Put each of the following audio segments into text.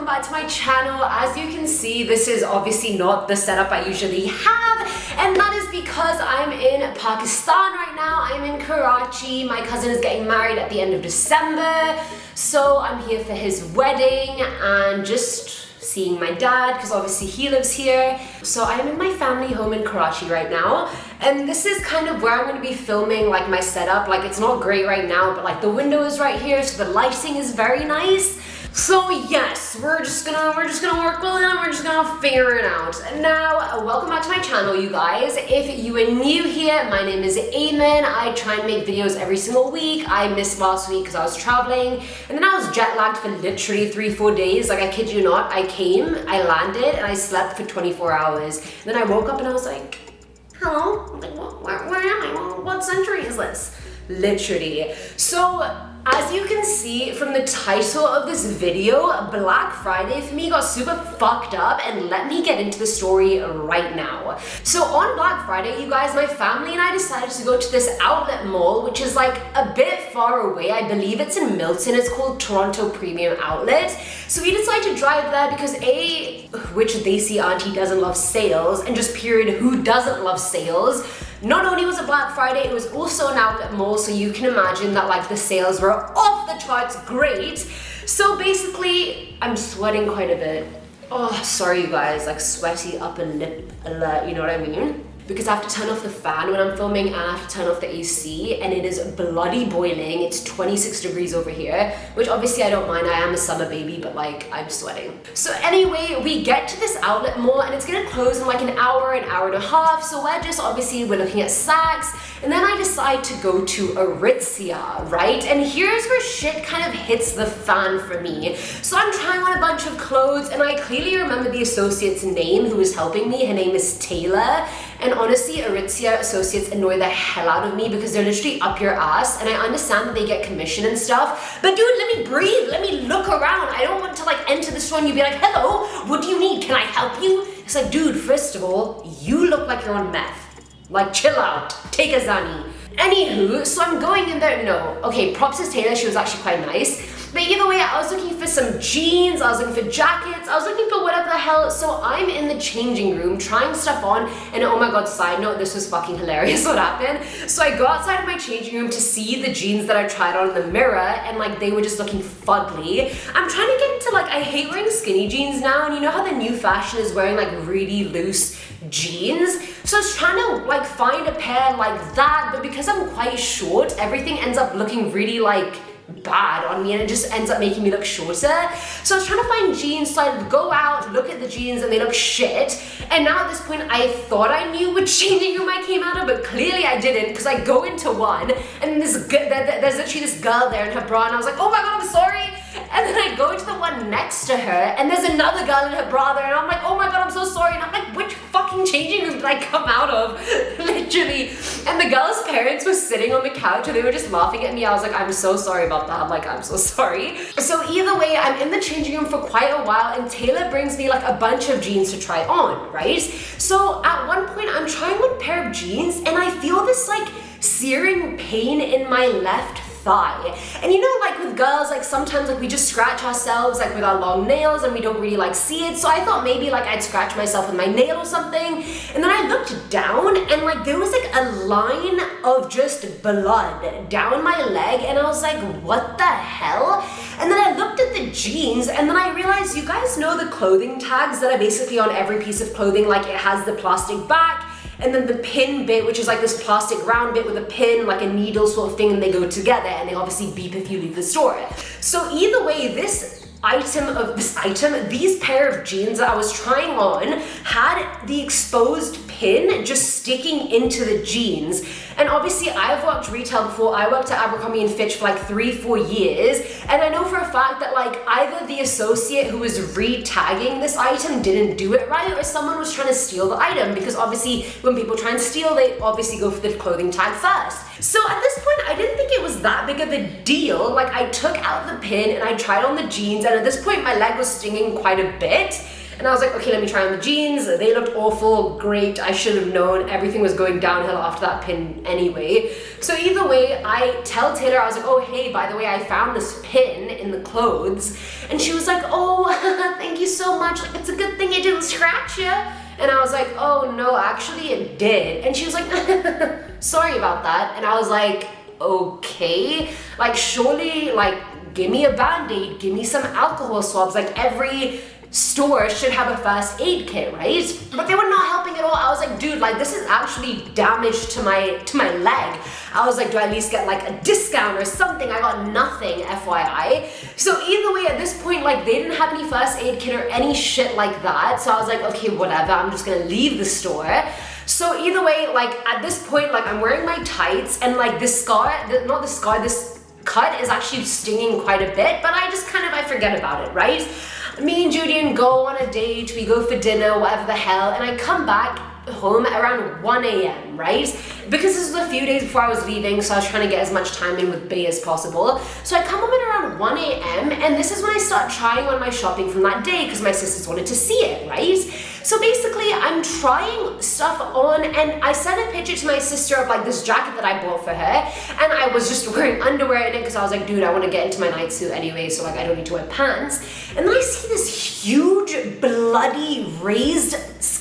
back to my channel. As you can see, this is obviously not the setup I usually have, and that is because I'm in Pakistan right now. I'm in Karachi. My cousin is getting married at the end of December, so I'm here for his wedding and just seeing my dad because obviously he lives here. So I'm in my family home in Karachi right now, and this is kind of where I'm going to be filming like my setup. Like, it's not great right now, but like the window is right here, so the lighting is very nice. So yes, we're just gonna work with it and we're just gonna figure it out. Now, welcome back to my channel, you guys. If you are new here, my name is Ayman. I try and make videos every single week. I missed last week because I was traveling, and then I was jet lagged for literally 3-4 days. Like, I kid you not, I came, I landed, and I slept for 24 hours. And then I woke up and I was like, hello? I'm like, where am I? What century is this? Literally. So, as you can see from the title of this video, Black Friday for me got super fucked up, and let me get into the story right now. So on Black Friday, you guys, my family and I decided to go to this outlet mall, which is like a bit far away. I believe it's in Milton. It's called Toronto Premium Outlet. So we decided to drive there because A, which Desi auntie doesn't love sales, and just period, who doesn't love sales? Not only was it Black Friday, it was also an outlet mall, so you can imagine that like the sales were off the charts great. So basically, I'm sweating quite a bit. Oh, sorry you guys, like sweaty upper lip alert, you know what I mean? Because I have to turn off the fan when I'm filming and I have to turn off the AC, and it is bloody boiling. It's 26 degrees over here, which obviously I don't mind. I am a summer baby, but like I'm sweating. So anyway, we get to this outlet mall and it's gonna close in like an hour and a half. So we're looking at Saks, and then I decide to go to Aritzia, right? And here's where shit kind of hits the fan for me. So I'm trying on a bunch of clothes, and I clearly remember the associate's name who was helping me. Her name is Taylor. And honestly, Aritzia associates annoy the hell out of me because they're literally up your ass, and I understand that they get commission and stuff, but dude, let me breathe, let me look around. I don't want to like enter the store and you be like, hello, what do you need? Can I help you? It's like, dude, first of all, you look like you're on meth. Like, chill out, take a Zani. Anywho, so I'm going in there, no. Okay, props to Taylor, she was actually quite nice. But either way, I was looking for some jeans, I was looking for jackets, I was looking for whatever the hell. So I'm in the changing room trying stuff on, and oh my god, side note, this was fucking hilarious what happened. So I go outside of my changing room to see the jeans that I tried on in the mirror, and like they were just looking fugly. I'm trying to get into like, I hate wearing skinny jeans now, and you know how the new fashion is wearing like really loose jeans? So I was trying to like find a pair like that, but because I'm quite short, everything ends up looking really like bad on me, and it just ends up making me look shorter. So I was trying to find jeans, so I'd go out, look at the jeans, and they look shit. And now at this point, I thought I knew which changing room I came out of, but clearly I didn't, because I go into one, and there's literally this girl there in her bra, and I was like, oh my god, I'm sorry. And then I go to the one next to her, and there's another girl in her bra there, and I'm like, oh my god, I'm so sorry. And I'm like, which fucking changing room did I come out of? Literally. And the girl's parents were sitting on the couch, and they were just laughing at me. I was like, I'm so sorry about that. I'm like, I'm so sorry. So either way, I'm in the changing room for quite a while, and Taylor brings me like a bunch of jeans to try on, right? So at one point, I'm trying on a pair of jeans, and I feel this like searing pain in my left thigh. And you know, like with girls, like sometimes like we just scratch ourselves like with our long nails and we don't really like see it. So I thought maybe like I'd scratch myself with my nail or something. And then I looked down, and like there was like a line of just blood down my leg, and I was like, what the hell? And then I looked at the jeans, and then I realized, you guys know the clothing tags that are basically on every piece of clothing, like it has the plastic back, and then the pin bit, which is like this plastic round bit with a pin, like a needle sort of thing, and they go together, and they obviously beep if you leave the store. So either way, these pair of jeans that I was trying on had the exposed pin just sticking into the jeans. And obviously I've worked retail before. I worked at Abercrombie & Fitch for like 3-4 years, and I know for a fact that like either the associate who was re-tagging this item didn't do it right, or someone was trying to steal the item, because obviously when people try and steal, they obviously go for the clothing tag first. So at this point, I didn't think it was that big of a deal. Like, I took out the pin and I tried on the jeans, and at this point my leg was stinging quite a bit. And I was like, okay, let me try on the jeans. They looked awful, great, I should have known. Everything was going downhill after that pin anyway. So either way, I tell Taylor, I was like, oh, hey, by the way, I found this pin in the clothes. And she was like, oh, thank you so much. Like, it's a good thing it didn't scratch you. And I was like, oh no, actually it did. And she was like, sorry about that. And I was like, okay, like surely, like give me a band-aid, give me some alcohol swabs. Like every store should have a first aid kit, right? But they were not helping at all. I was like, dude, like this is actually damage to my leg. I was like, do I at least get like a discount or something? I got nothing, FYI. So either way, at this point, like they didn't have any first aid kit or any shit like that. So I was like, okay, whatever, I'm just gonna leave the store. So either way, like at this point, like I'm wearing my tights and like this cut is actually stinging quite a bit, but I forget about it, right? Me and Julian go on a date, we go for dinner, whatever the hell, and I come back home around 1 a.m., right? Because this was a few days before I was leaving, so I was trying to get as much time in with Bay as possible. So I come home at around 1 a.m., and this is when I start trying on my shopping from that day because my sisters wanted to see it, right? So basically, I'm trying stuff on, and I sent a picture to my sister of like this jacket that I bought for her, and I was just wearing underwear in it because I was like, dude, I want to get into my night suit anyway, so like I don't need to wear pants. And then I see this huge, bloody, raised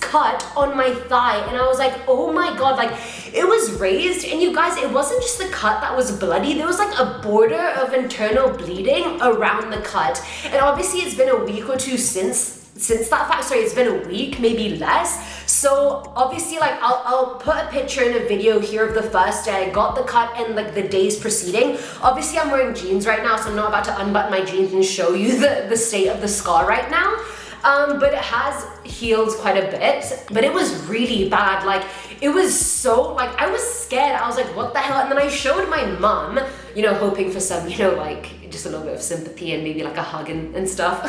cut on my thigh, and I was like, oh my god, like it was raised, and you guys, it wasn't just the cut that was bloody, there was like a border of internal bleeding around the cut. And obviously it's been a week or two since that fact, sorry, it's been a week, maybe less. So obviously, like I'll put a picture in a video here of the first day I got the cut and like the days preceding. Obviously I'm wearing jeans right now, so I'm not about to unbutton my jeans and show you the state of the scar right now. But it has healed quite a bit, but it was really bad. Like it was so, like I was scared. I was like, what the hell? And then I showed my mom, you know, hoping for some, you know, like just a little bit of sympathy and maybe like a hug and stuff.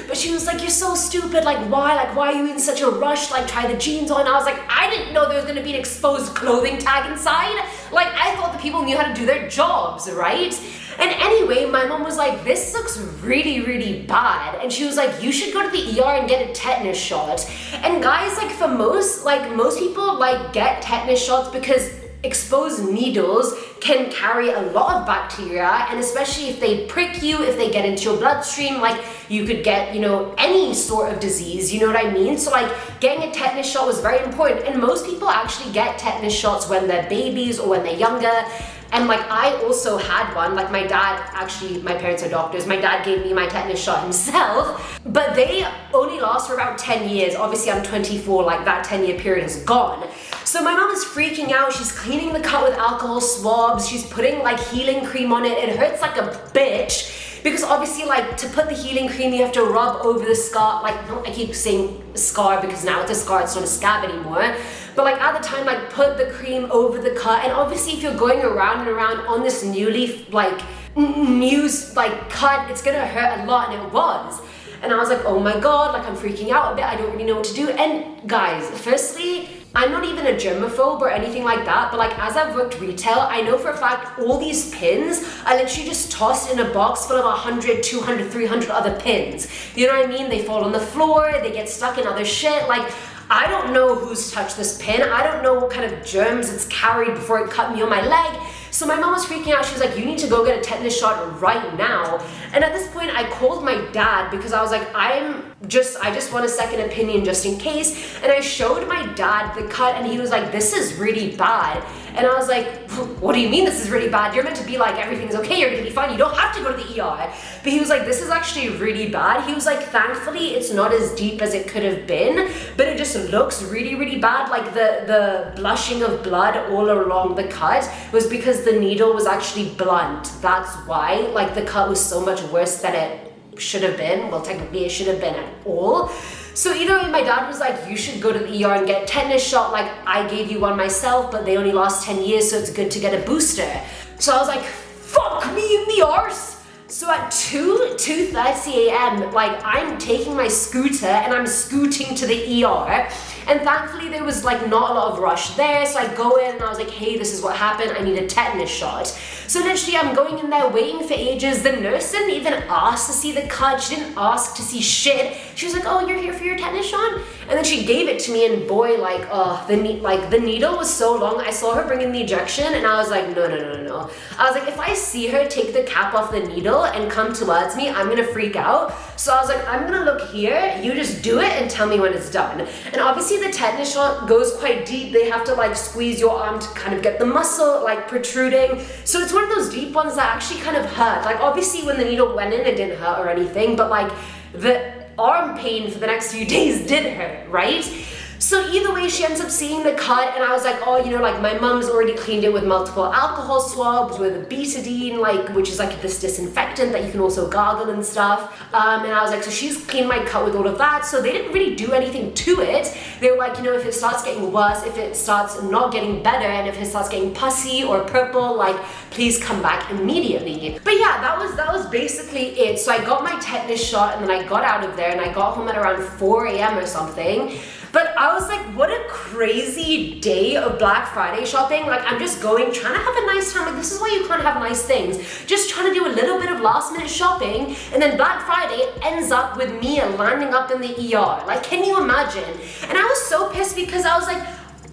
But she was like, you're so stupid. Like why are you in such a rush? Like try the jeans on. I was like, I didn't know there was gonna be an exposed clothing tag inside. Like I thought the people knew how to do their jobs, right? And anyway, my mom was like, this looks really, really bad. And she was like, you should go to the ER and get a tetanus shot. And guys, like for most people like get tetanus shots because exposed needles can carry a lot of bacteria, and especially if they prick you, if they get into your bloodstream, like you could get, you know, any sort of disease, you know what I mean? So like getting a tetanus shot was very important, and most people actually get tetanus shots when they're babies or when they're younger. And like I also had one, like my dad, actually my parents are doctors, my dad gave me my tetanus shot himself, but they only last for about 10 years. Obviously I'm 24, like that 10-year period is gone. So my mom is freaking out, she's cleaning the cut with alcohol swabs, she's putting like healing cream on it, it hurts like a bitch. Because obviously, like, to put the healing cream, you have to rub over the scar. Like, I keep saying scar because now it's a scar, it's not a scab anymore. But like at the time, like put the cream over the cut. And obviously if you're going around and around on this newly, like, cut, it's gonna hurt a lot, and it was. And I was like, oh my god, like I'm freaking out a bit, I don't really know what to do. And guys, firstly, I'm not even a germaphobe or anything like that, but like as I've worked retail, I know for a fact all these pins are literally just tossed in a box full of 100, 200, 300 other pins. You know what I mean? They fall on the floor, they get stuck in other shit. Like, I don't know who's touched this pin. I don't know what kind of germs it's carried before it cut me on my leg. So my mom was freaking out. She was like, you need to go get a tetanus shot right now. And at this point, I called my dad because I was like, I just want a second opinion just in case. And I showed my dad the cut, and he was like, this is really bad. And I was like, what do you mean this is really bad? You're meant to be like, everything's okay, you're gonna be fine, you don't have to go to the ER. But he was like, this is actually really bad. He was like, thankfully, it's not as deep as it could have been, but it just looks really, really bad. Like the blushing of blood all along the cut was because the needle was actually blunt. That's why, like the cut was so much worse than it should have been. Well, technically it should have been at all. So either way, my dad was like, you should go to the ER and get a tetanus shot. Like, I gave you one myself, but they only last 10 years, so it's good to get a booster. So I was like, fuck me in the arse. So at 2:30 a.m., like, I'm taking my scooter and I'm scooting to the ER. And thankfully there was like not a lot of rush there, so I go in and I was like, hey, this is what happened, I need a tetanus shot. So literally I'm going in there waiting for ages. The nurse didn't even ask to see the cut, she didn't ask to see shit. She was like, oh, you're here for your tetanus shot? And then she gave it to me, and boy, like, the needle was so long. I saw her bring in the injection and I was like, no. I was like, if I see her take the cap off the needle and come towards me, I'm gonna freak out. So I was like, I'm gonna look here, you just do it and tell me when it's done. And obviously the tetanus shot goes quite deep. They have to like squeeze your arm to kind of get the muscle like protruding. So it's one of those deep ones that actually kind of hurt. Like obviously when the needle went in, it didn't hurt or anything, but like the arm pain for the next few days did hurt, right? So either way, she ends up seeing the cut, and I was like, oh, you know, like my mom's already cleaned it with multiple alcohol swabs with a betadine, like, which is like this disinfectant that you can also gargle and stuff. And I was like, so she's cleaned my cut with all of that. So they didn't really do anything to it. They were like, you know, if it starts getting worse, if it starts not getting better, and if it starts getting pussy or purple, like, please come back immediately. But yeah, that was basically it. So I got my tetanus shot, and then I got out of there, and I got home at around 4 a.m. or something. But I was like, what a crazy day of Black Friday shopping. Like, I'm just going, trying to have a nice time. Like, this is why you can't have nice things. Just trying to do a little bit of last minute shopping, and then Black Friday ends up with me landing up in the ER. Like, can you imagine? And I was so pissed because I was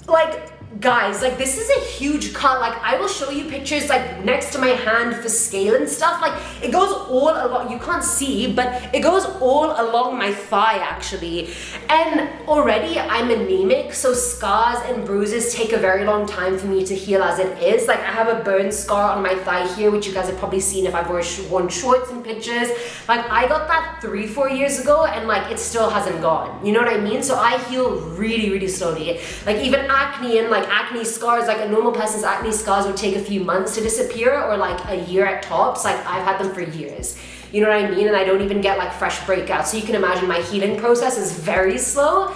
like, guys, like this is a huge cut. Like I will show you pictures like next to my hand for scale and stuff. Like it goes all along, you can't see, but it goes all along my thigh actually. And already I'm anemic, so scars and bruises take a very long time for me to heal as it is. Like I have a burn scar on my thigh here, which you guys have probably seen if I've worn shorts and pictures. Like I got that 3-4 years ago, and like it still hasn't gone. You know what I mean? So I heal really, really slowly. Like even acne and like acne scars, like a normal person's acne scars would take a few months to disappear, or like a year at tops. Like I've had them for years. You know what I mean? And I don't even get like fresh breakouts. So you can imagine my healing process is very slow.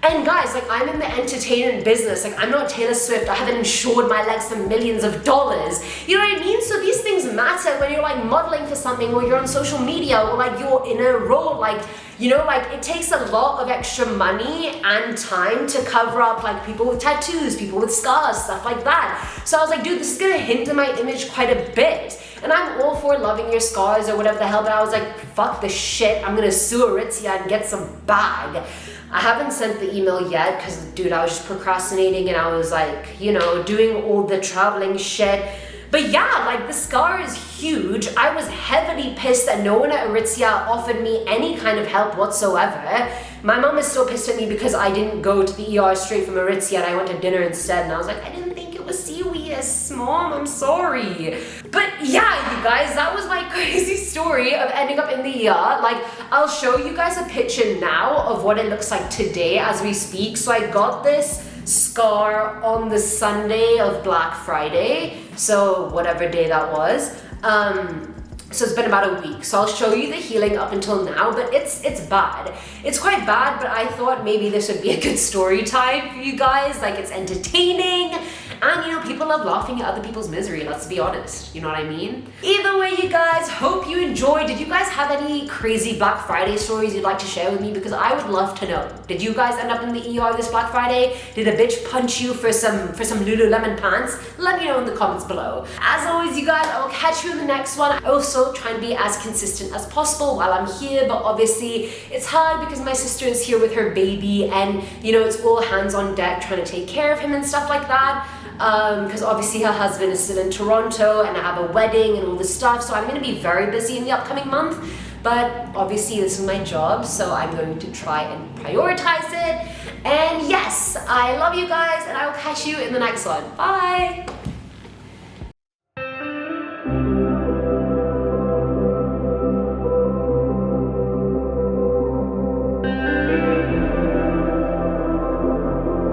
And guys, like I'm in the entertainment business. Like I'm not Taylor Swift. I haven't insured my legs for millions of dollars. You know what I mean? So these things matter when you're like modeling for something, or you're on social media, or like you're in a role. Like, you know, like it takes a lot of extra money and time to cover up like people with tattoos, people with scars, stuff like that. So I was like, dude, this is gonna hinder my image quite a bit. And I'm all for loving your scars or whatever the hell, but I was like, fuck the shit. I'm gonna sue Aritzia and get some bag. I haven't sent the email yet because, dude, I was just procrastinating, and I was like, you know, doing all the traveling shit. But yeah, like the scar is huge. I was heavily pissed that no one at Aritzia offered me any kind of help whatsoever. My mom is still pissed at me because I didn't go to the ER straight from Aritzia and I went to dinner instead, and I was like, I didn't think it was serious, Mom, I'm sorry. But yeah, you guys, that was my crazy story of ending up in the ER. Like, I'll show you guys a picture now of what it looks like today as we speak. So I got this scar on the Sunday of Black Friday, so whatever day that was. So it's been about a week, so I'll show you the healing up until now, but it's bad. It's quite bad, but I thought maybe this would be a good story time for you guys. Like, it's entertaining, and you know, people love laughing at other people's misery, let's be honest, you know what I mean? Either way, you guys, hope you enjoyed. Did you guys have any crazy Black Friday stories you'd like to share with me? Because I would love to know. Did you guys end up in the ER this Black Friday? Did a bitch punch you for some Lululemon pants? Let me know in the comments below. As always, you guys, I'll catch you in the next one. I also try and be as consistent as possible while I'm here, but obviously it's hard because my sister is here with her baby, and you know, it's all hands on deck trying to take care of him and stuff like that. Because obviously her husband is still in Toronto, and I have a wedding and all this stuff, so I'm going to be very busy in the upcoming month. But obviously this is my job, so I'm going to try and prioritize it. And yes, I love you guys, and I will catch you in the next one. Bye!